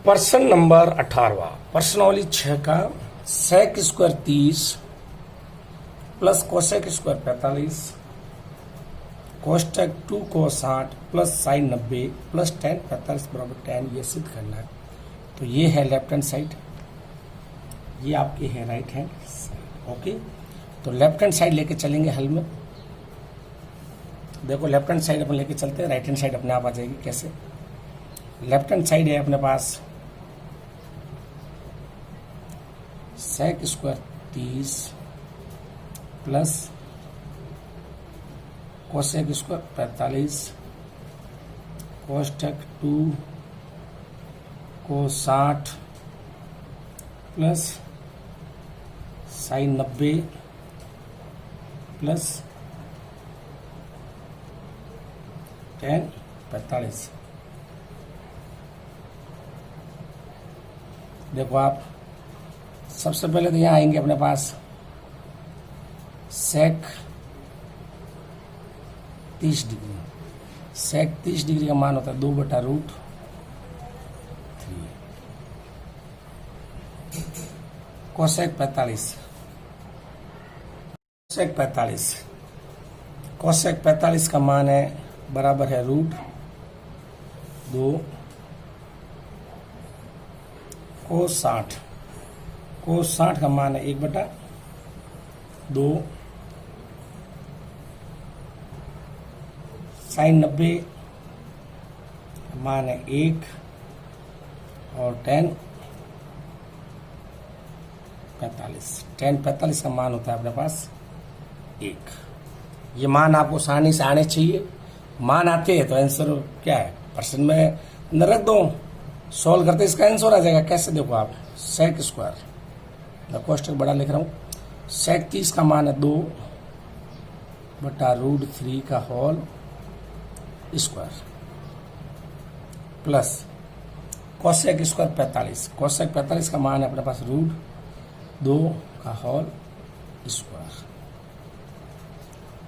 प्रश्न नंबर 18 प्रश्नावली 6 का sec square 30 plus cosec square 45 कोष्टक 2 cos 60 plus sine 90 plus tan 45 बराबर tan ये सिद्ध करना है। तो ये है लेफ्ट हैंड साइड, ये आपकी है राइट हैंड साइड। ओके, तो लेफ्ट हैंड साइड लेके चलेंगे हल में। देखो लेफ्ट हैंड साइड अपन लेके चलते हैं, राइट हैंड साइड अपने आप आ जाएगी। कैसे? लेफ्ट हैंड साइड है अपने पास sec square 30 plus cosec square 45 कोष्टक 2 cos 60 plus sine 90 plus tan 45। देखो आप सबसे पहले तो यहाँ आएंगे अपने पास सेक 30 डिग्री। सेक 30 डिग्री का मान होता है 2/√3। कोसेक 45 कोसेक 45 का मान है बराबर है √2 cos 60। cos 60 का मान है 1/2 साइन 90 मान है 1 और tan 45 का मान होता है अपने पास 1। ये मान आपको आसानी से आने चाहिए। मान आते हैं तो आंसर क्या है प्रश्न में अंदर रख दो, सॉल्व करते इसका आंसर आ जाएगा। कैसे? देखो आप सेक स्क्वायर, कोष्टक बड़ा लिख रहा हूं, सेक 30 का मान है 2/√3 का whole square plus cosec square 45। Cosec 45 का मान है अपने पास √2 का होल स्क्वायर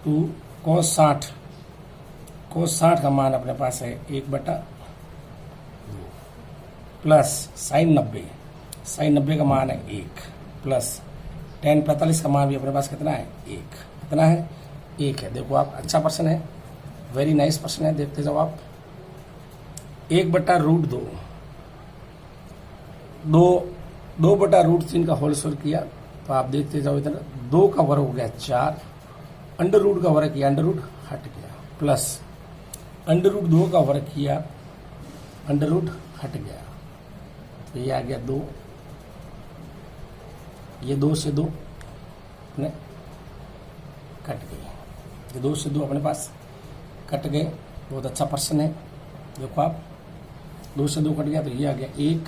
2 cos 60 का मान अपने पास है 1/2 प्लस साइन 90 का मान है 1 प्लस tan 45 का मान भी अपने पास कितना है 1। कितना है? 1 है। देखो आप अच्छा प्रश्न है, वेरी नाइस प्रश्न है। देखते जाओ आप 1/√2 2/√3 का होल स्क्वायर किया तो आप देखते जाओ इधर 2 का वर्ग हो गया 4, अंडर का वर्ग किया, अंडर हट गया, प्लस √2 का वर्ग किया, अंडर हट गया, तो ये आ गया 2। ये 2 से 2 अपने कट गए, ये 2 से 2 अपने पास कट गए। बहुत अच्छा प्रश्न है। देखो आप 2 से 2 कट गया तो ये आ गया 1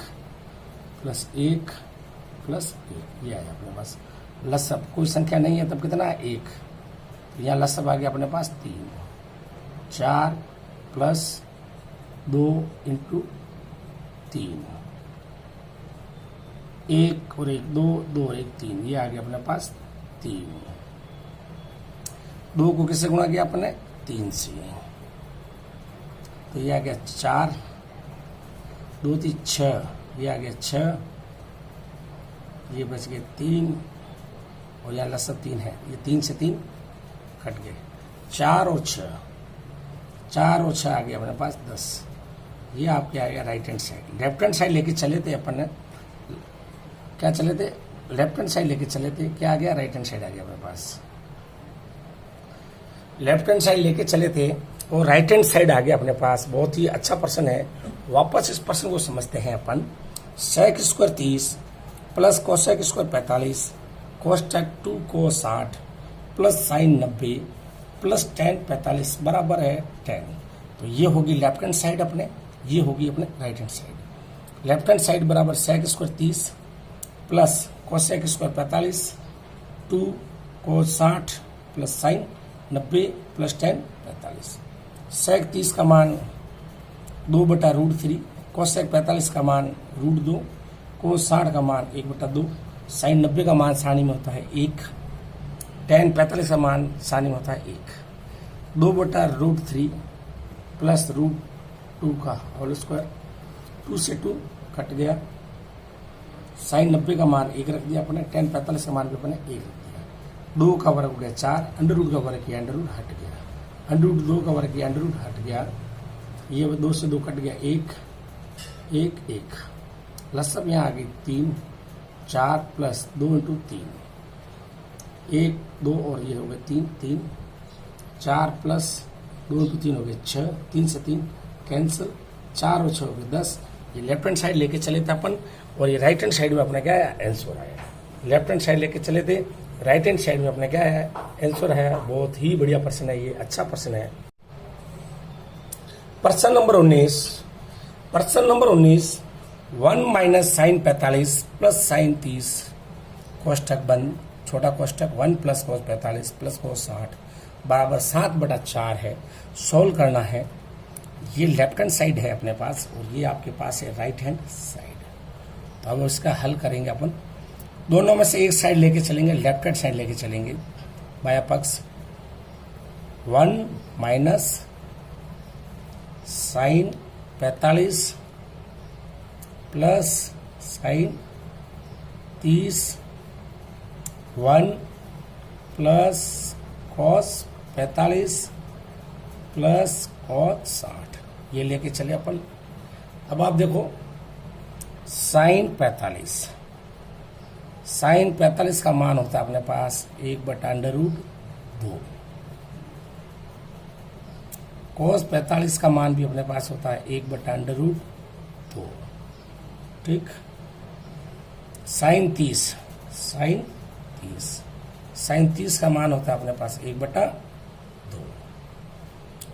प्लस 1 प्लस 1, ये आया अपने पास। लसब कोई संख्या नहीं है तब कितना है 1, तो यहाँ लसब आ गया अपने पास 3। 4 प्लस 2 इंटू 3, 1 और 1 2, 2 और 1 3, ये आ गया अपने पास 3। 2 को किससे गुणा किया अपने 3 से, तो ये आ गया 4, 2 3 6, ये आ गया 6, ये बच गए 3 और यहाँ लसब 3 है, ये 3 से 3 कट गए। 4 और 6 आ गया अपने पास 10। ये आपके आ गया right hand side. Left hand side लेके चले थे अपन ने, क्या चले थे? लेफ्ट हैंड साइड लेके चले थे, क्या आ गया? राइट हैंड साइड आ गया अपने पास। लेफ्ट हैंड साइड लेके चले थे और राइट हैंड साइड आ गया अपने पास। बहुत ही अच्छा प्रश्न है। वापस इस प्रश्न को समझते हैं अपन। Sec square 30 plus cosec square 45 कोष्टक 2 cos 60 plus sine 90 plus tan 45 बराबर है 10। तो ये होगी लेफ्ट हैंड साइड अपने, ये होगी अपने right hand side. Left hand side बराबर sec square 30 plus cosec square 45 2 cos 60 plus sine 90 plus tan 45। Sec 30 का मान 2/√3, कोसेक 45 का मान √2, cos 60 का मान 1/2, साइन 90 का मान सारणी में होता है 1, tan 45 का मान सारणी में होता है 1। 2/√3 प्लस √2 का होल स्क्वायर 2 से 2 कट गया, साइन 90 का मान 1 रख दिया अपने, tan 45 का मान भी अपने 1 रख दिया। 2 का वर्ग हो गया 4, अंडर रूट का वर्ग किया, अंडर रूट हट गया, अंडर रूट 2 का वर्ग किया, अंडर रूट हट गया, ये 2 से 2 कट गया, 1 1 1, लसब यहाँ आ गई 3, 4 प्लस 2 इंटू 3, 1 2 और ये हो गया 3 3, 4 प्लस 2 इंटू 3 हो गया 6, 3 से 3 कैंसिल, 4 और 6 हो गया 10। ये लेफ्ट हैंड साइड लेके चले थे अपन, और ये राइट हैंड साइड में अपना क्या है आंसर आया। लेफ्ट हैंड साइड लेके चले थे, राइट हैंड साइड में अपना क्या है आंसर है। बहुत ही बढ़िया प्रश्न है, ये अच्छा प्रश्न है। प्रश्न नंबर 19, प्रश्न number 19, 1 minus sine 45 plus sine 30 कोष्ठक बंद, छोटा कोष्ठक 1 प्लस कोस 45 प्लस कोस 60 बराबर 7/4 है। सोल्व करना है। ये लेफ्ट हैंड साइड है अपने पास और ये आपके पास है राइट हैंड साइड। तो अब इसका हल करेंगे अपन, दोनों में से एक साइड लेके चलेंगे, लेफ्ट हैंड साइड लेके चलेंगे। बाया पक्ष 1 minus sine 45 plus sine 30, 1 plus cos 45 plus cos 60, ये लेके चले अपन। अब आप देखो साइन 45, साइन 45 का मान होता है अपने पास 1/√2, कोस 45 का मान भी अपने पास होता है 1/√2, ठीक। साइन 30, साइन 30, साइन 30 का मान होता है अपने पास 1/2,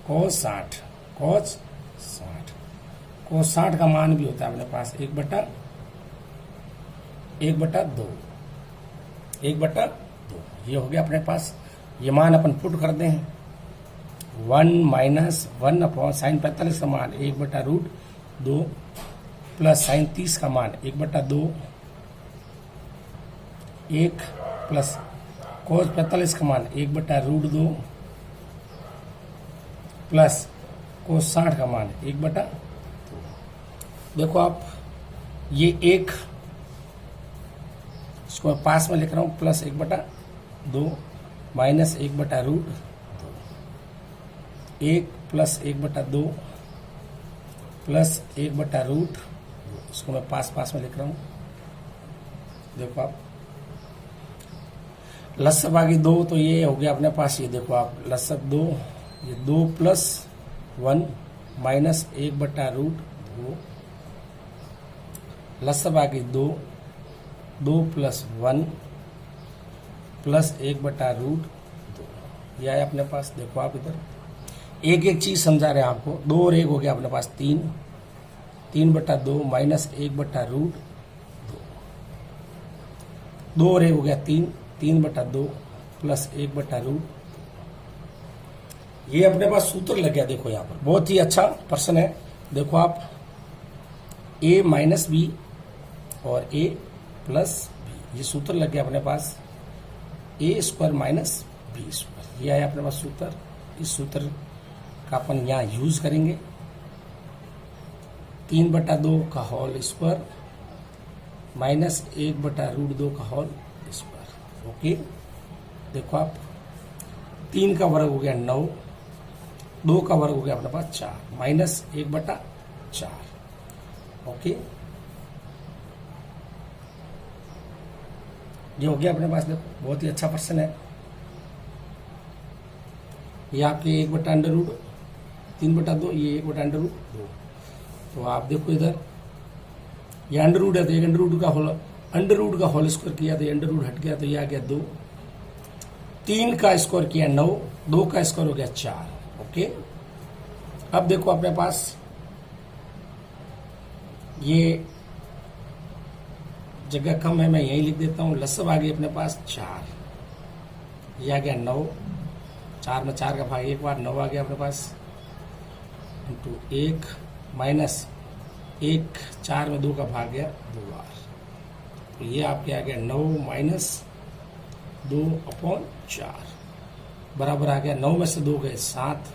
कोस 60, कोस 60, कोस 60 का मान भी होता है अपने पास 1/2, 1/2। ये हो गया अपने पास। ये मान अपन पुट कर दें, 1 माइनस 1 अपॉन साइन 45 का मान 1/√2 प्लस साइन 30 का मान 1/2, 1 प्लस कोस 45 का मान 1/√2 प्लस कोस 60 का मान 1/2। देखो आप, ये 1 इसको मैं पास में लिख रहा हूँ, प्लस 1/2 माइनस 1/√2, 1 प्लस 1/2 प्लस 1/√2, इसको मैं पास में लिख रहा हूँ। देखो आप, लसब आ गई 2, तो ये हो गया अपने पास, ये देखो आप लसब 2, ये 2 प्लस 1 माइनस 1/√2, लसब आ गई 2, 2 प्लस 1 प्लस 1/√2, ये आया अपने पास। देखो आप इधर एक एक चीज समझा रहे हैं आपको। 2 और 1 हो गया अपने पास 3, 3/2 माइनस 1/√2, 2 और 1 हो गया 3, 3/2 प्लस 1/√2। ये अपने पास सूत्र लग गया। देखो यहाँ पर बहुत ही अच्छा प्रश्न है। देखो आप, a माइनस बी और a प्लस बी, ये सूत्र लग गया अपने पास, a² माइनस b², ये आया अपने पास सूत्र। इस सूत्र का अपन यहाँ यूज करेंगे। 3/2 का होल स्क्वायर माइनस 1/√2 का होल स्क्वायर। ओके, देखो आप, 3 का वर्ग हो गया 9, 2 का वर्ग हो गया अपने पास 4, माइनस 1/4। ओके, ये हो गया अपने पास। देखो बहुत ही अच्छा प्रश्न है। ये आपके 1/√2, 3/2, ये 1/√2। तो आप देखो इधर, ये अंडर है तो एक अंडर का होल स्क्वायर किया तो अंडर हट गया, तो ये आ गया 2। 3 का स्क्वायर किया 9, 2 का स्क्वायर हो गया 4। ओके, अब देखो अपने पास ये जगह कम है, मैं यही लिख देता हूँ। लसब आ गई अपने पास 4, ये आ गया 9, 4 में 4 का भाग एक बार, 9 आ गया अपने पास, इंटू 1 माइनस 1, 4 में 2 का भाग गया 2 बार, तो ये आपके आ गया 9 माइनस 2/4 बराबर आ गया 9 में से 2 गए 7,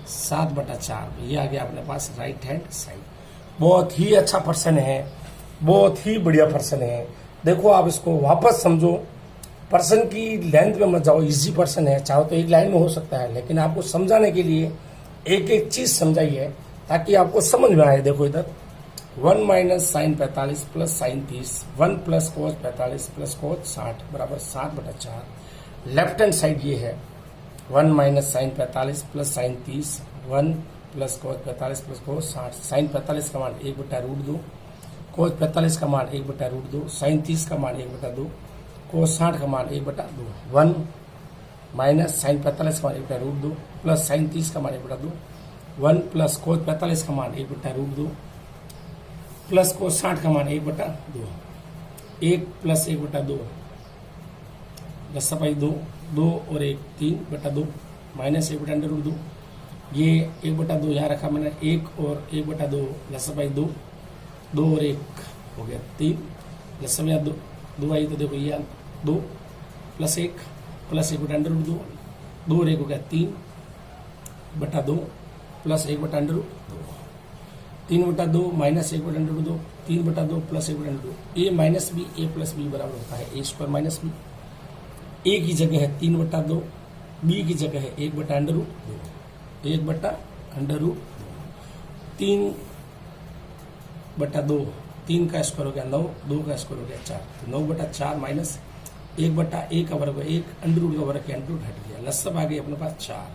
7/4। ये आ गया अपने पास राइट हैंड साइड। बहुत ही अच्छा पर्सन है, बहुत ही बढ़िया पर्सन है। देखो आप इसको वापस समझो, पर्सन की लेंथ में मत जाओ, इजी पर्सन है, चाहो तो एक लाइन में हो सकता है, लेकिन आपको समझाने के लिए एक एक चीज समझाइए ताकि आपको समझ में आए। देखो इधर 1 minus sine 45 plus sine 30, 1 plus cos 45 plus cos 60 बराबर 7/4। लेफ्ट हैंड साइड ये है 1 minus sine 45 plus sine 30, 1 plus cos 45 plus cos 60। Sine 45 का मान 1/√2, कोस 45 का मान 1/√2, साइन 30 का मान 1/2, कोस 60 का मान 1/2। 1 माइनस साइन 45 का मान 1/√2 प्लस साइन 30 का मान 1/2, 1 प्लस कोस 45 का मान 1/√2 प्लस कोस 60 का मान 1/2, 1 प्लस 1/2 10/2, 2 और 1 3/2 माइनस 1/√2। ये 1/2 यहाँ रखा मैंने, 1 और 1/2 10/2, 2 और 1 हो गया 3, 10/2 2 आई तो देखो ये 2 प्लस 1 प्लस 1/√2, 2 और 1 हो गया 3/2 प्लस 1/√2, 3/2 माइनस 1/√2, 3/2 प्लस 1/2। ए माइनस बी ए प्लस बी बराबर होता है ए स्क्वायर माइनस बी। ए की जगह है 3/2, बी की जगह है 1/√2, 1/√2, 3/2, 3 का स्क्वायर हो गया 9, 2 का स्क्वायर हो गया 4, तो 9/4 माइनस 1/a का वर्ग 1, अंडर रूट का वर्ग अंडर रूट हट गया, लसब आ गई अपने पास 4,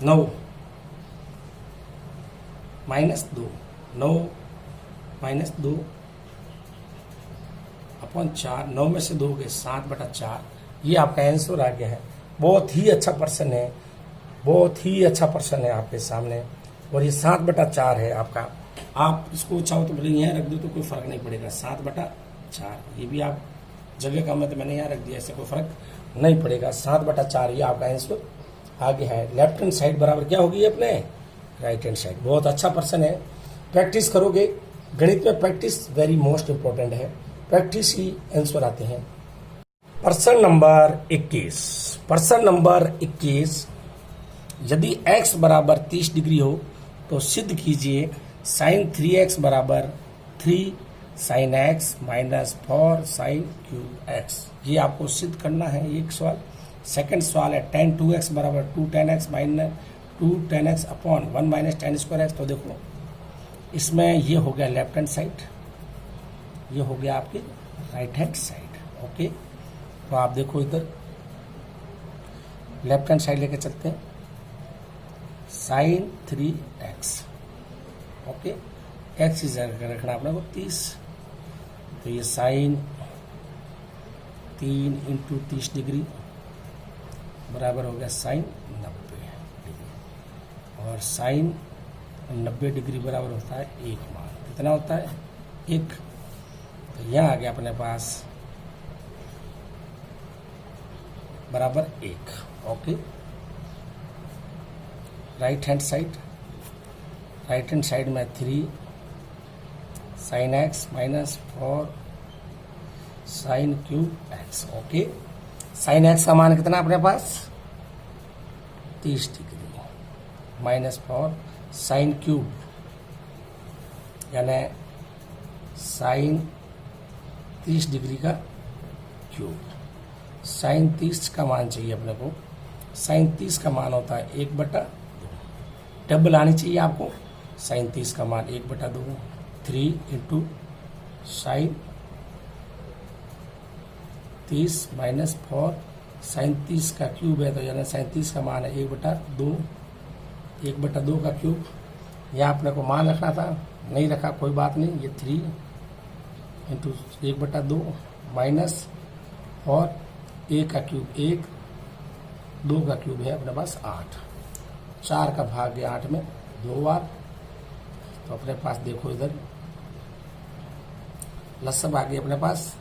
9 माइनस 2, 9 माइनस 2 अपॉन 4, 9 में से 2 हो गए 7/4। ये आपका आंसर आ गया है। बहुत ही अच्छा पर्सन है, बहुत ही अच्छा पर्सन है आपके सामने, और ये 7/4 है आपका। आप इसको चाहो तो भले यहाँ रख दो तो कोई फर्क नहीं पड़ेगा, 7/4 ये भी आप जगह का मैं तो मैंने यहाँ रख दिया, इससे कोई फर्क नहीं पड़ेगा। 7/4 ये आपका आंसर आगे है। लेफ्ट हैंड साइड बराबर क्या होगी अपने राइट हैंड साइड। बहुत अच्छा पर्सन है, प्रैक्टिस करोगे। गणित में प्रैक्टिस वेरी मोस्ट इंपॉर्टेंट है, प्रैक्टिस ही आंसर आते हैं। प्रश्न नंबर 21, प्रश्न नंबर 21, यदि x बराबर 30 डिग्री हो तो सिद्ध कीजिए साइन 3x बराबर 3 sine x minus 4 sine cube x। ये आपको सिद्ध करना है एक सवाल। सेकंड सवाल है tan 2x बराबर 2 tan x minus 2 tan x upon 1 minus tan square x। तो देखो इसमें ये हो गया लेफ्ट हैंड साइड, ये हो गया आपकी राइट हैंड साइड। ओके, तो आप देखो इधर लेफ्ट हैंड साइड लेके चलते हैं, साइन 3x। ओके, x की जगह रखना अपने को 30, तो ये साइन 3 इंटू 30 डिग्री बराबर हो गया साइन 90 डिग्री, और साइन 90 डिग्री बराबर होता है 1 मान। कितना होता है 1, तो यहाँ आ गया अपने पास बराबर 1। ओके, राइट हैंड साइड में 3 sine x minus 4 sine cube x। Okay, sine x का मान कितना अपने पास 30 डिग्री माइनस 4 साइन क्यूब, यानी साइन 30 डिग्री का क्यूब। साइन 30 का मान चाहिए अपने को, साइन 30 का मान होता है 1/2, डबल आनी चाहिए आपको। साइन 30 का मान 1/2, 3 इंटू साइन 30 माइनस 4 साइन 30 का क्यूब है, तो यानी साइन 30 का मान है 1/2, 1/2 का क्यूब। यहाँ अपने को मान रखना था, नहीं रखा कोई बात नहीं। ये 3 इंटू 1/2 माइनस और 1 का क्यूब 1, 2 का क्यूब है अपने पास 8, 4 का भाग गया 8 में 2 बार, तो अपने पास देखो इधर लसब आ गई अपने पास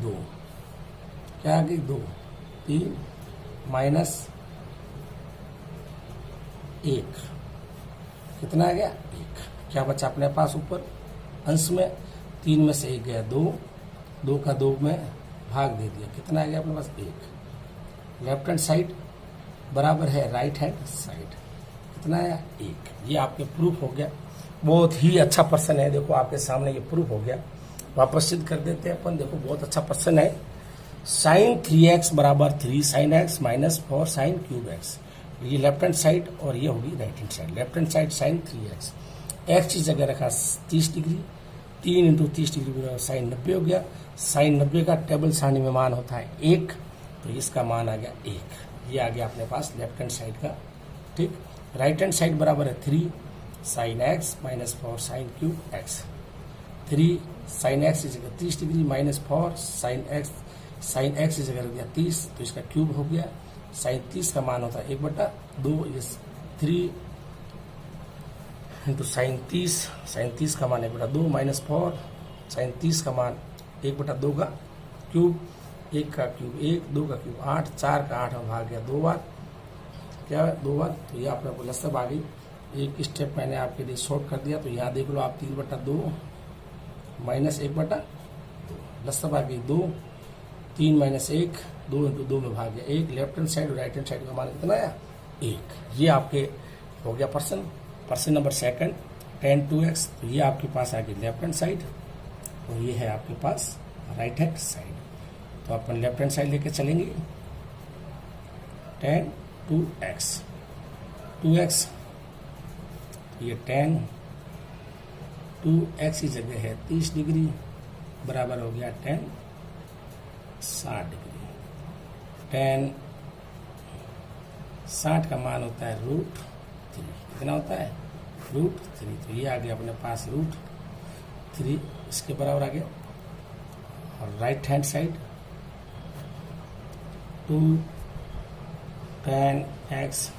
2, क्या आ गई 2, 3 माइनस 1, कितना आ गया 1। क्या बचा अपने पास ऊपर अंश में, 3 में से 1 गया 2, 2 का 2 में भाग दे दिया, कितना आ गया अपने पास 1। लेफ्ट हैंड साइड बराबर है राइट हैंड साइड, कितना आया 1। ये आपके प्रूफ हो गया। बहुत ही अच्छा पर्सन है। देखो आपके सामने ये प्रूफ हो गया। वापस सिद्ध कर देते हैं अपन। देखो बहुत अच्छा पर्सन है। साइन 3x बराबर 3 sine x minus 4 sine cube x। ये लेफ्ट हैंड साइड और ये होगी right hand side. Left hand side sine 3x, x की जगह रखा 30 डिग्री, 3 इंटू 30 डिग्री साइन 90 हो गया। साइन 90 का टेबल सारणी में मान होता है 1, तो इसका मान आ गया 1। ये आ गया अपने पास लेफ्ट हैंड साइड का। ठीक, राइट हैंड साइड बराबर है 3 sine x minus 4 sine cube x। 3 sine x की जगह 30 डिग्री माइनस 4 साइन x की जगह रख दिया 30, तो इसका क्यूब हो गया। साइन 30 का मान होता है 1/2। ये 3 इंटू साइन 30 का मान 1/2 माइनस 4 साइन 30 का मान 1/2 का क्यूब। 1 का क्यूब 1, 2 का क्यूब 8, 4 का 8 में भाग गया 2 बार। क्या 2 बार? तो ये आपने लसब आ गई। एक स्टेप मैंने आपके लिए शॉर्ट कर दिया। तो यहाँ देख लो आप 3/2 माइनस 1/2, लसब आ गई 2, 3 माइनस 1, 2 इंटू 2 में भाग गया 1। लेफ्ट हैंड साइड और राइट हैंड साइड का मान कितना आया? 1। ये आपके हो गया person number second tan 2x। तो ये आपके पास आ गई लेफ्ट हैंड साइड और ये है आपके पास राइट हैंड साइड। तो अपन लेफ्ट हैंड साइड लेके चलेंगे। tan 2x, ये tan 2x की जगह है 30 डिग्री बराबर हो गया tan 60 डिग्री। tan 60 का मान होता है √3। कितना होता है? √3। तो ये आ गया अपने पास √3, इसके बराबर आ गया। और right hand side 2 tan x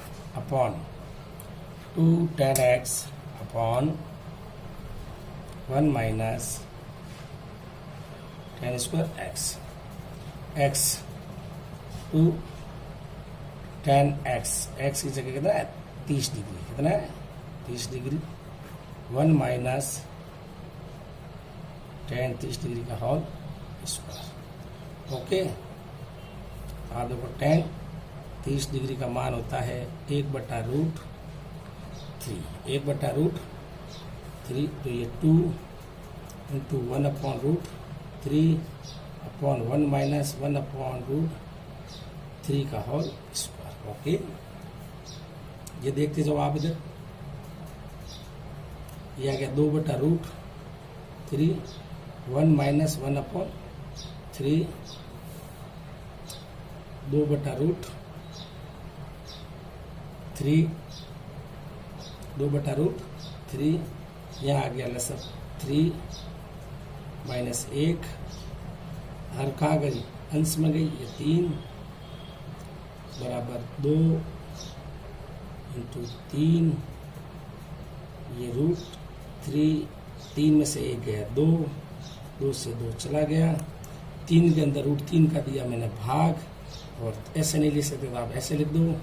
upon 1 minus tan square x 2 tan x की जगह कितना है? 30 डिग्री। कितना है? 30 डिग्री। 1 माइनस tan 30 डिग्री का होल स्क्वायर। ओके, आप देखो tan 30 डिग्री का मान होता है 1/√3। 1/√3, तो ये 2 इंटू 1/√3 अपॉन 1 माइनस 1/√3 का होल स्क्वायर। ओके, ये देखते जाओ आप इधर। ये आ गया 2/√3, 1 माइनस 1/3, 2/√3, यहाँ आ गया लसब 3 माइनस 1, हर कहाँ गई? अंश में गई। ये 3 बराबर 2 इंटू 3, ये √3, 3 में से 1 गया 2, 2 से 2 चला गया। 3 के अंदर √3 का दिया मैंने भाग, और ऐसे नहीं लिख सकते तो आप ऐसे लिख दो।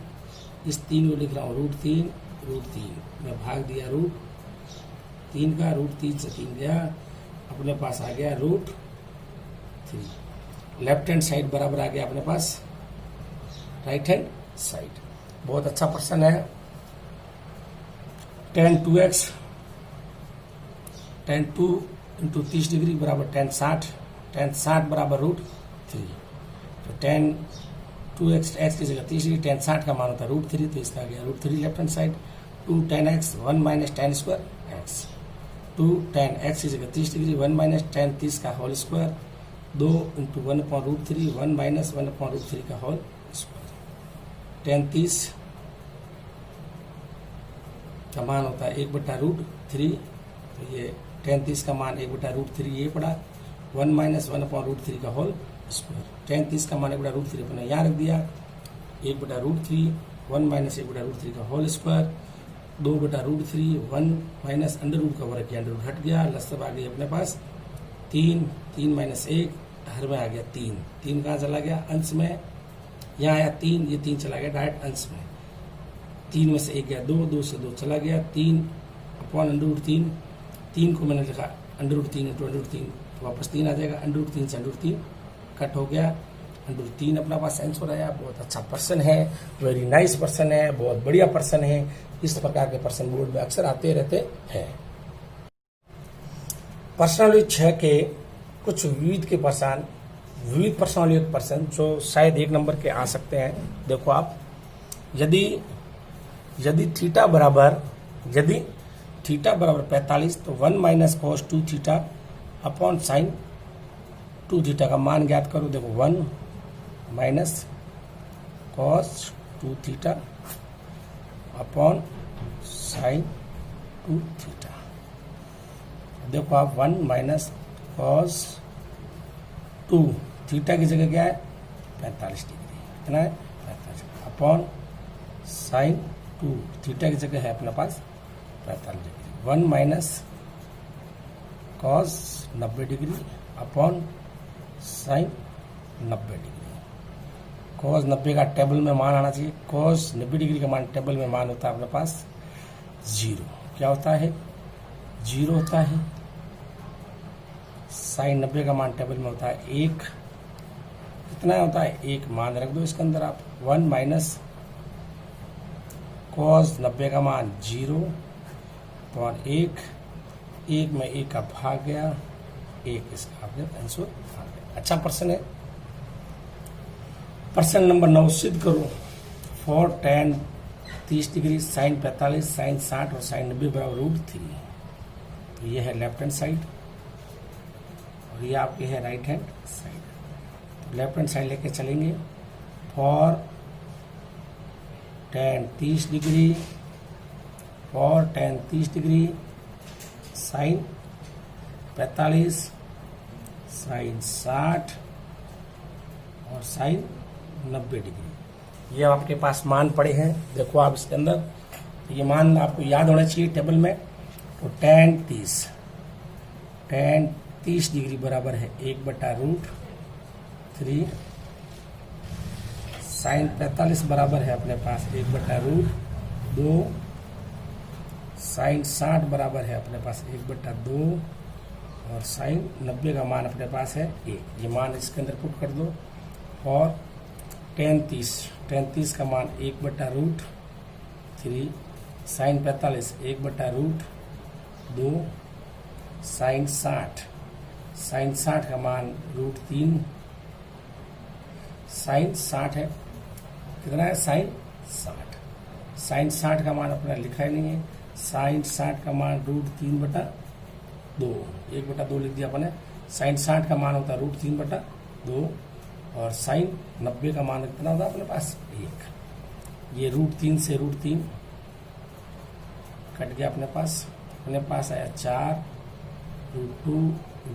इस 3 को लिख रहा हूँ √3 में भाग दिया √3 का, √3 से 3 गया, अपने पास आ गया √3। लेफ्ट हैंड साइड बराबर आ गया अपने पास राइट हैंड साइड। बहुत अच्छा पर्सन है। tan 2x, tan 2 into 30 degree बराबर tan 60 बराबर √3। तो tan 2x x की जगह 30 डिग्री, tan 60 का मान होता है √3, तो इसका आ गया √3 left hand side. 2 tan x 1 minus tan square x। 2 tan x की जगह 30 डिग्री, 1 माइनस tan 30 का होल स्क्वायर, 2 इंटू 1/√3, 1 माइनस 1/√3 का होल स्क्वायर। tan 30 का मान होता है 1/√3, तो ये tan 30 का मान 1/√3 ये पड़ा, 1 माइनस 1/√3 का होल स्क्वायर। tan 30 का मान 1/√3 अपने यहाँ रख दिया, 1/√3, 1 माइनस 1/√3 का whole square, 2/√3, 1 minus under root का वर्ग किया, अंडर रूट हट गया, लसब आ गई अपने पास 3 माइनस 1, हर में आ गया 3 कहाँ चला गया? अंश में। यहाँ आया 3, ये 3 चला गया डायरेक्ट अंश में। 3 में से 1 गया 2, 2 से 2 चला गया 3 अपॉन अंडर रूट 3 को मैंने लिखा under root 3 into under root 3, तो वापस 3 आ जाएगा। अंडर रूट 3 से अंडर रूट 3 कट हो गया, अंडर रूट 3 अपना पास आंसर आया। बहुत अच्छा पर्सन है, वेरी नाइस पर्सन है, बहुत बढ़िया पर्सन है। इस प्रकार के पर्सन बोर्ड में अक्सर आते रहते हैं। पर्सनालिटी 6 के कुछ विविध पर्सनालिटी पर्सन जो शायद 1 नंबर के आ सकते हैं। देखो आप, यदि थीटा बराबर 45 तो 1 minus cos 2 theta upon sine 2 theta का मान ज्ञात करो। देखो 1 minus cos 2 theta upon sine 2 theta. देखो आप 1 माइनस कॉस 2 थीटा की जगह क्या है 45 डिग्री, कितना है 45 अपॉन साइन 2 थीटा की जगह है अपने पास 45 degree. 1 minus cos 90 degree upon sine 90 degree. Cos 90 का टेबल में मान आना चाहिए। कॉस 90 डिग्री का मान टेबल में मान होता है अपने पास 0। क्या होता है 0 होता है। साइन 90 का मान टेबल में होता है 1। कितना होता है 1। मान रख दो इसके अंदर आप। 1 माइनस कॉस 90 का मान 0 अपॉन 1 में 1 का भाग गया, 1 इसका आंसर आ गया। अच्छा प्रश्न है। प्रश्न नंबर 9 सिद्ध करो। For tan 30 degree, sine 45, sine 60 और साइन 90 बराबर √3। तो ये है लेफ्ट हैंड साइड और ये आपके है राइट हैंड साइड। तो लेफ्ट हैंड साइड लेके चलेंगे। For tan 30 degree, for tan 30 degree, sine 45, sine 60 और साइन 90 डिग्री। ये आपके पास मान पड़े हैं। देखो आप इसके अंदर ये मान आपको याद होना चाहिए टेबल में। तो tan 30 डिग्री बराबर है 1/√3। साइन 45 बराबर है अपने पास 1/√2। साइन 60 बराबर है अपने पास 1/2 और साइन 90 का मान अपने पास है 1। ये मान इसके अंदर पुट कर दो। और tan 30 का मान 1/√3। साइन 45 1/√2। साइन 60 का मान √3। साइन 60 है, कितना है साइन 60। साइन 60 का मान अपना लिखा ही नहीं है। साइन 60 का मान √3/2, 1/2 लिख दिया अपने। साइन 60 का मान होता है √3/2 और साइन 90 का मान कितना होता है अपने पास 1। ये √3 से √3 कट गया अपने पास आया 4 √2 ×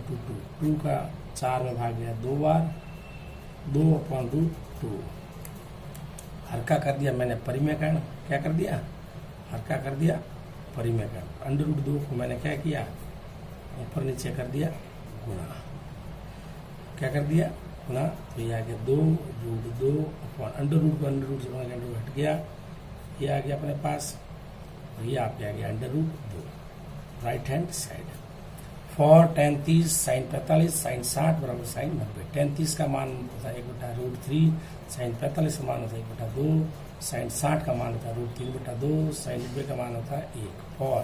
2 का 4 में भाग गया 2 बार, 2/√2 हल्का कर दिया मैंने परिमेयकरण। क्या कर दिया हल्का कर दिया परिमेयकरण। √2 को मैंने क्या किया ऊपर नीचे कर दिया गुणा। क्या कर दिया गुणा। तो ये आ गया 2√2 √2 को √2 से गुणा करके हट गया। ये आ गया अपने पास और ये आपके आ गया √2 right hand side. For tan 30, sine 45, sine 60 बराबर साइन 90। tan 30 का मान होता है 1/√3। साइन 45 का मान होता है 1/2। साइन 60 का मान होता है √3/2। साइन 90 का मान होता है 1। फॉर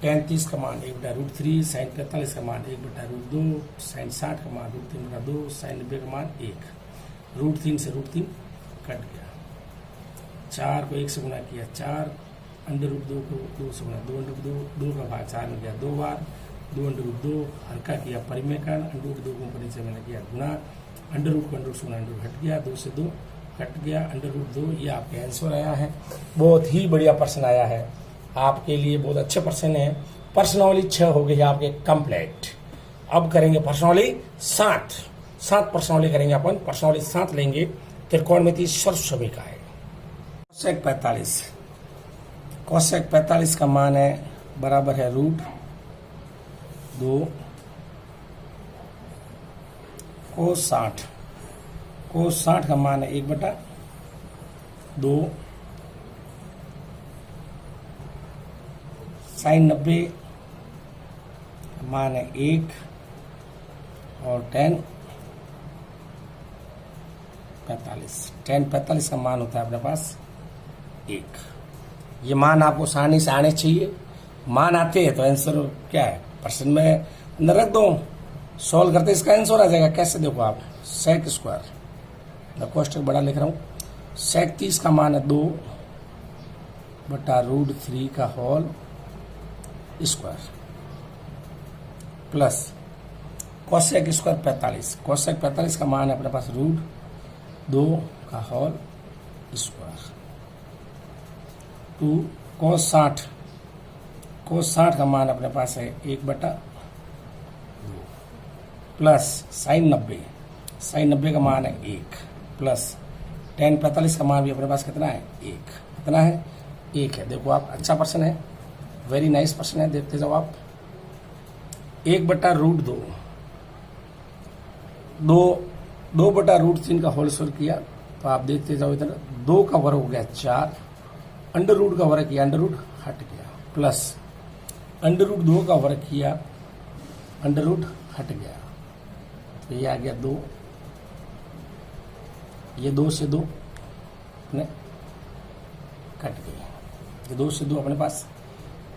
tan 30 का मान 1/√3, साइन 45 का मान 1/2, साइन 60 का मान √3/2, साइन 90 का मान 1। √3 से √3 कट गया। 4 को 1 से गुणा किया 4, √2 को 2 से गुणा 2 का भाग 4 में गया 2 बार, 2/2 हल्का किया परिमेयकरण। √2 को ऊपर नीचे मैंने किया गुणा। √2 को √2 से गुणा हट गया, 2 से 2 कट गया √2। ये आपके आंसर आया है। बहुत ही बढ़िया प्रश्न आया है आपके लिए, बहुत अच्छे प्रश्न है। पर्सनावली 6 हो गई है आपके कंप्लीट। अब करेंगे पर्सनावली 7 पर्सनावली करेंगे अपन। पर्सनावली 7 लेंगे। त्रिकोणमिति सर्वसभी का है। कोसेक 45, कोसेक 45 का मान है बराबर है √2 कोस 60 का मान है 1/2। साइन 90 मान है 1 और tan 45 का मान होता है अपने पास 1। ये मान आपको आसानी से आने चाहिए। मान आते हैं तो आंसर क्या है परसेंट में अंदर रख दो, सॉल्व करते इसका आंसर आ जाएगा। कैसे देखो आप, सेक स्क्वायर, मैं कोष्टक बड़ा लिख रहा हूँ, सेक 30 का मान है 2/√3 का whole square plus cosec square 45, cosec 45 का मान है अपने पास √2 का होल स्क्वायर टू कोस 60 का मान अपने पास है 1/2 प्लस साइन 90 का मान है 1 प्लस टेन 45 का मान भी अपने पास कितना है 1, कितना है 1 है। देखो आप, अच्छा पर्सन है, वेरी नाइस पर्सन है। देखते जाओ आप, 1/√2, 2/√3 का होल स्क्वायर किया तो आप देखते जाओ इधर 2 का वर्ग हो गया 4, अंडर का वर्ग किया, अंडर हट गया, प्लस √2 का वर्ग किया, अंडर हट गया, तो ये आ गया 2, ये 2 से 2 अपने कट गए, ये 2 से 2 अपने पास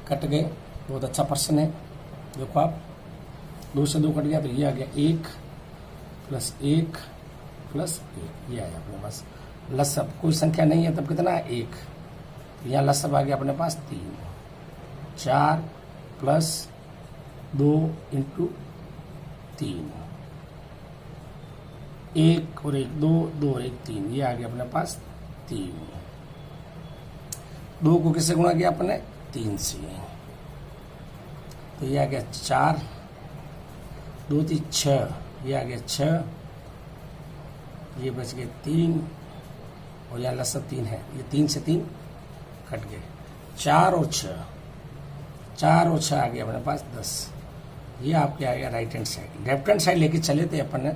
कट गए। बहुत अच्छा पर्सन है। देखो आप, 2 से 2 कट गया तो ये आ गया 1 प्लस 1 प्लस 1, ये आया अपने पास। लसब कोई संख्या नहीं है तब कितना है 1, तो यहाँ लसब आ गया अपने पास 3, 4 प्लस 2 इंटू 3, 1 और 1 2, 2 और 1 3, ये आ गया अपने पास 3। 2 को किससे गुणा किया अपने 3 से, तो ये आ गया 4, 2 3 6, ये आ गया 6, ये बच गए 3 और यहाँ लसब 3 है, ये 3 से 3 कट गए, 4 और 6 आ गया अपने पास 10। ये आपके आ गया right hand side. Left hand side लेके चले थे अपन,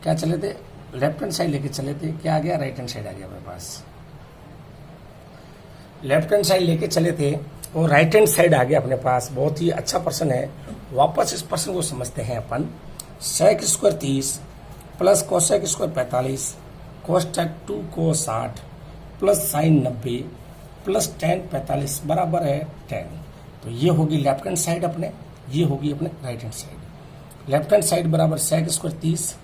क्या चले थे, लेफ्ट हैंड साइड लेके चले थे, क्या आ गया राइट हैंड साइड आ गया अपने पास। लेफ्ट हैंड साइड लेके चले थे और राइट हैंड साइड आ गया अपने पास। बहुत ही अच्छा पर्सन है। वापस इस पर्सन को समझते हैं अपन। Sec square 30 plus cosec square 45 कोसटेक 2 cos 60 plus sine 90 plus tan 45 बराबर है 10। तो ये होगी लेफ्ट हैंड साइड अपने, ये होगी अपने right hand side. Left hand side बराबर sec square 30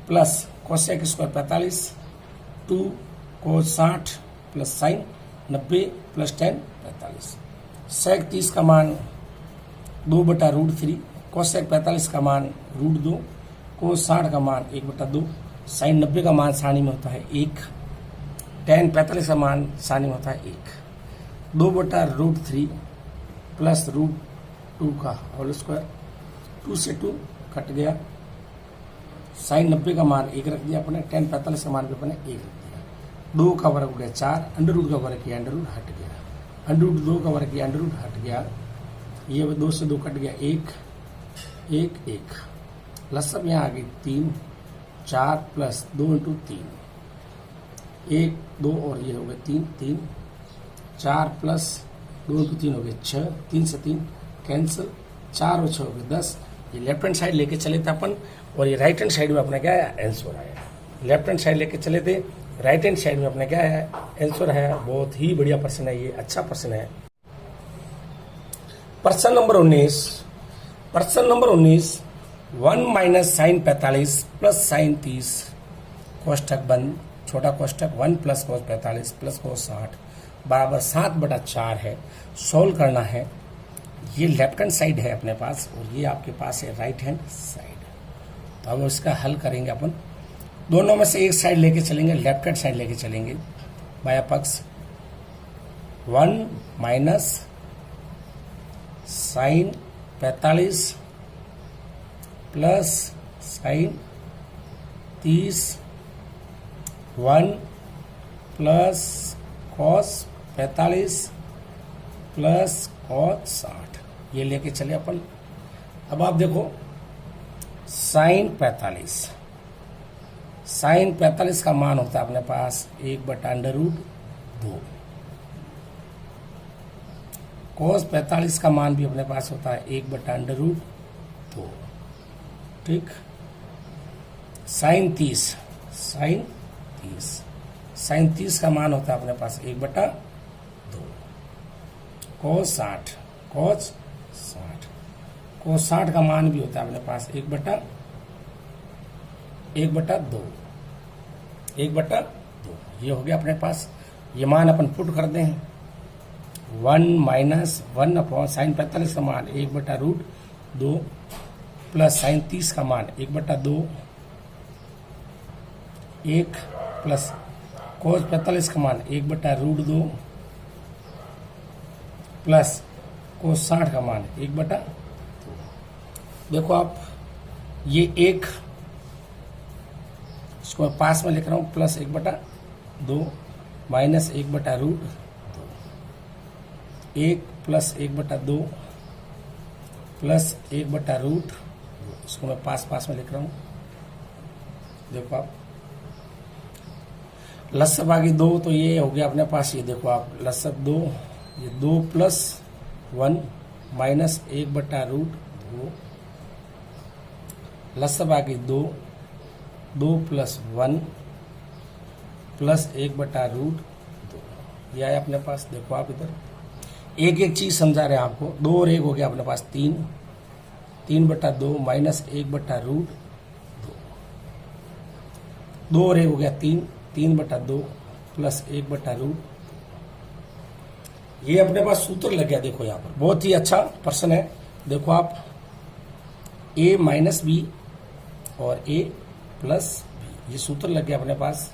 plus cosec square 45 2 cos 60 plus sine 90 plus tan 45। Sec 30 का मान 2/√3, कोसेक 45 का मान √2, cos 60 का मान 1/2, साइन 90 का मान सारणी में होता है 1, टेन 45 का मान सारणी में होता है 1। 2/√3 प्लस √2 का होल स्क्वायर, 2 से 2 कट गया, साइन 90 का मान 1 रख दिया अपने, टेन 45 का मान भी अपने 1 रख दिया। 2 का वर्ग हो गया 4, अंडर रूट का वर्ग किया, अंडर रूट हट गया, अंडर रूट 2 का वर्ग किया, अंडर रूट हट गया, ये 2 से 2 कट गया, 1 1 1 लसब यहाँ आ गई 3, 4 प्लस 2 इंटू 3, 1 2 और ये हो गए 3 3, 4 प्लस 2 इंटू 3 हो गए 6, 3 से 3 कैंसिल, 4 और 6 हो गए 10। ये लेफ्ट हैंड साइड लेके चले थे अपन और ये राइट हैंड साइड में अपने क्या है आंसर आया। लेफ्ट हैंड साइड लेके चले थे, राइट हैंड साइड में अपने क्या है आंसर है। बहुत ही बढ़िया पर्सन है, ये अच्छा पर्सन है। प्रश्न number 19, 1 minus sine 45 plus sine 30 कोष्टक बंद, छोटा कोष्टक 1 प्लस कोस 45 प्लस कोस 60 बराबर 7/4 है। सोल्व करना है। ये लेफ्ट हैंड साइड है अपने पास और ये आपके पास है राइट हैंड साइड। तो अब इसका हल करेंगे अपन। दोनों में से एक साइड लेके चलेंगे, लेफ्ट हैंड साइड लेके चलेंगे बाया पक्ष। 1 minus sine 45 plus sine 30, 1 plus cos 45 plus cos 60, ये लेके चले अपन। अब आप देखो साइन 45 का मान होता है अपने पास 1/√2। कोस 45 का मान भी अपने पास होता है 1/√2। ठीक। साइन 30 का मान होता है अपने पास 1/2। कोस 60 cos 60 का मान भी होता है अपने पास 1/2, 1/2। ये हो गया अपने पास। ये मान अपन पुट कर दें, 1 माइनस 1 अपॉन साइन 45 का मान 1/√2 प्लस साइन 30 का मान 1/2, 1 प्लस कोस 45 का मान 1/√2 प्लस कोस 60 का मान 1/2। देखो आप, ये 1 इसको मैं पास में लिख रहा हूँ, प्लस 1/2 माइनस 1/√2, 1 प्लस 1/2 प्लस 1/√2, इसको मैं पास में लिख रहा हूँ। देखो आप, लसब भागी 2, तो ये हो गया अपने पास, ये देखो आप, लसब 2, ये 2 प्लस 1 माइनस 1/√2, लसब भागी 2, 2 प्लस 1 प्लस 1/√2, ये आया अपने पास। देखो आप इधर एक एक चीज समझा रहे हैं आपको। 2 और 1 हो गया अपने पास 3, 3/2 माइनस 1/√2, 2 और 1 हो गया 3, 3/2 प्लस 1/√2। ये अपने पास सूत्र लग गया। देखो यहाँ पर बहुत ही अच्छा प्रश्न है। देखो आप, a माइनस बी और a प्लस बी, ये सूत्र लग गया अपने पास,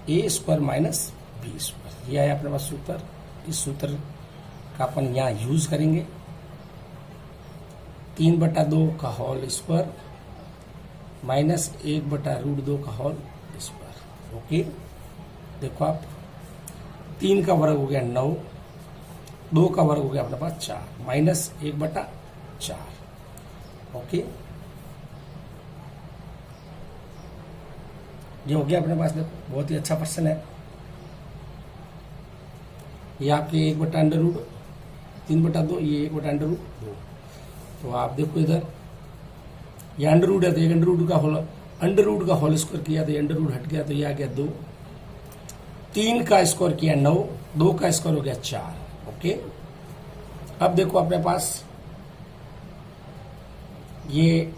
a² माइनस b²। ये आया अपने पास सूत्र। इस सूत्र का अपन यहाँ यूज करेंगे। 3/2 का होल स्क्वायर माइनस 1/√2 का होल स्क्वायर। ओके, देखो आप, 3 का वर्ग हो गया 9, 2 का वर्ग हो गया अपने पास 4, माइनस 1/4। ओके, ये हो गया अपने पास। देखो बहुत ही अच्छा प्रश्न है। ये आपके 1/√2, 3/2, ये 1/√2। तो आप देखो इधर, ये अंडर-रूट है तो 1 अंडर-रूट का होल स्क्वायर किया तो ये अंडर-रूट हट गया, तो ये आ गया 2। 3 का स्क्वायर किया 9, 2 का स्क्वायर हो गया 4। ओके, अब देखो अपने पास ये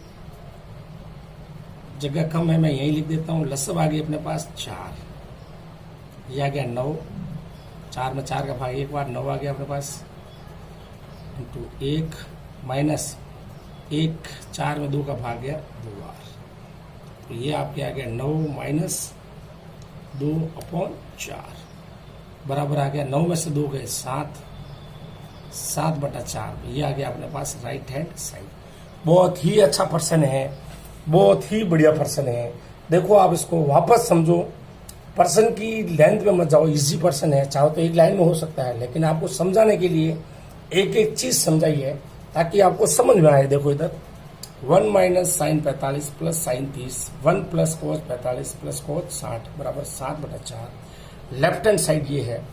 जगह कम है, मैं यही लिख देता हूं। लसब आ गई अपने पास 4, ये आ गया 9, 4 में 4 का भाग एक बार, 9 आ गया अपने पास, इंटू 1 माइनस 1, 4 में 2 का भाग गया 2 बार, तो ये आपके आ गया 9 माइनस 2/4 बराबर आ गया 9 में से 2 गए 7, 7/4। ये आ गया अपने पास राइट हैंड साइड। बहुत ही अच्छा प्रश्न है, बहुत ही बढ़िया प्रश्न है। देखो आप इसको वापस समझो, प्रश्न की लेंथ में मत जाओ। इजी प्रश्न है, चाहो तो एक लाइन में हो सकता है, लेकिन आपको समझाने के लिए एक एक चीज समझाइए ताकि आपको समझ में आए। देखो इधर 1 minus sine 45 plus sine 30, 1 plus cos 45 plus cos 60 बराबर 7/4। लेफ्ट हैंड साइड ये है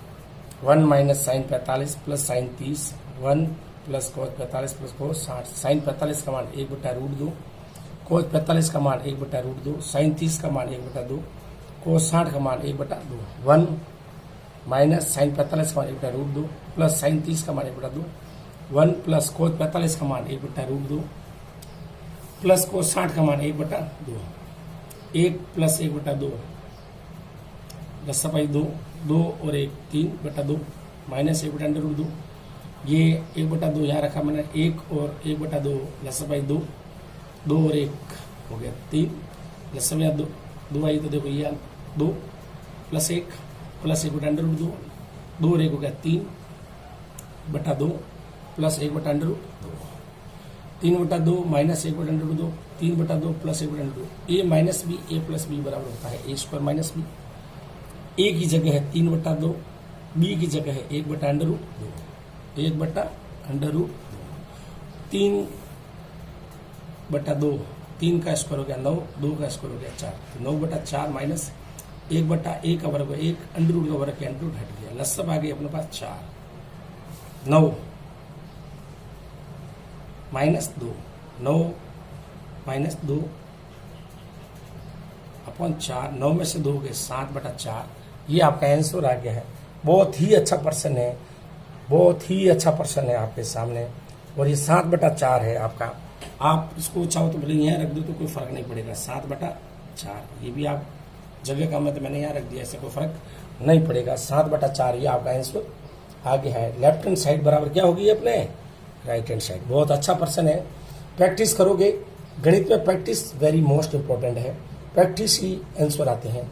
1 minus sine 45 plus sine 30, 1 plus cos 45 plus cos 60। Sine 45 का मान 1/√2, कोस 45 का मान 1/√2, साइन 30 का मान 1/2, कोस 60 का मान 1/2। 1 माइनस साइन 45 का मान 1/√2 प्लस साइन 30 का मान 1/2, 1 प्लस कोस 45 का मान 1/√2 प्लस कोस 60 का मान 1/2, 1 प्लस 1/2 10/2, 2 और 1 3/2 माइनस 1/√2। ये 1/2 यहाँ रखा मैंने, 1 और 1/2 10/2, 2 और 1 हो गया 3, लसब 2 आई, तो देखो ये 2 प्लस 1 प्लस 1/√2, 2 और 1 हो गया 3/2 प्लस 1/√2, 3/2 माइनस 1/√2, 3/2 प्लस 1/2। ए माइनस बी, ए प्लस बी बराबर होता है a² माइनस बी। ए की जगह है 3/2, बी की जगह है 1/√2, 1/√2। 3/2, 3 का स्क्वायर हो गया 9, 2 का स्क्वायर हो गया 4, तो 9/4 माइनस 1/1 का वर्ग 1, अंडर-रूट का वर्ग अंडर-रूट हट गया, लसब आ गई अपने पास 4, 9 माइनस 2, 9 माइनस 2 अपॉन 4, 9 में से 2 गए 7/4। ये आपका आंसर आ गया है। बहुत ही अच्छा प्रश्न है, बहुत ही अच्छा प्रश्न है आपके सामने। और ये 7/4 है आपका। आप इसको चाहो तो भले यहाँ रख दो तो कोई फर्क नहीं पड़ेगा, 7/4। ये भी आप जगह कम है तो मैंने यहाँ रख दिया, ऐसे कोई फर्क नहीं पड़ेगा। 7/4 ये आपका आंसर आगे है। लेफ्ट हैंड साइड बराबर क्या होगी अपने राइट हैंड साइड। बहुत अच्छा पर्सन है, प्रैक्टिस करोगे। गणित में प्रैक्टिस वेरी मोस्ट इंपॉर्टेंट है, प्रैक्टिस ही आंसर आते हैं।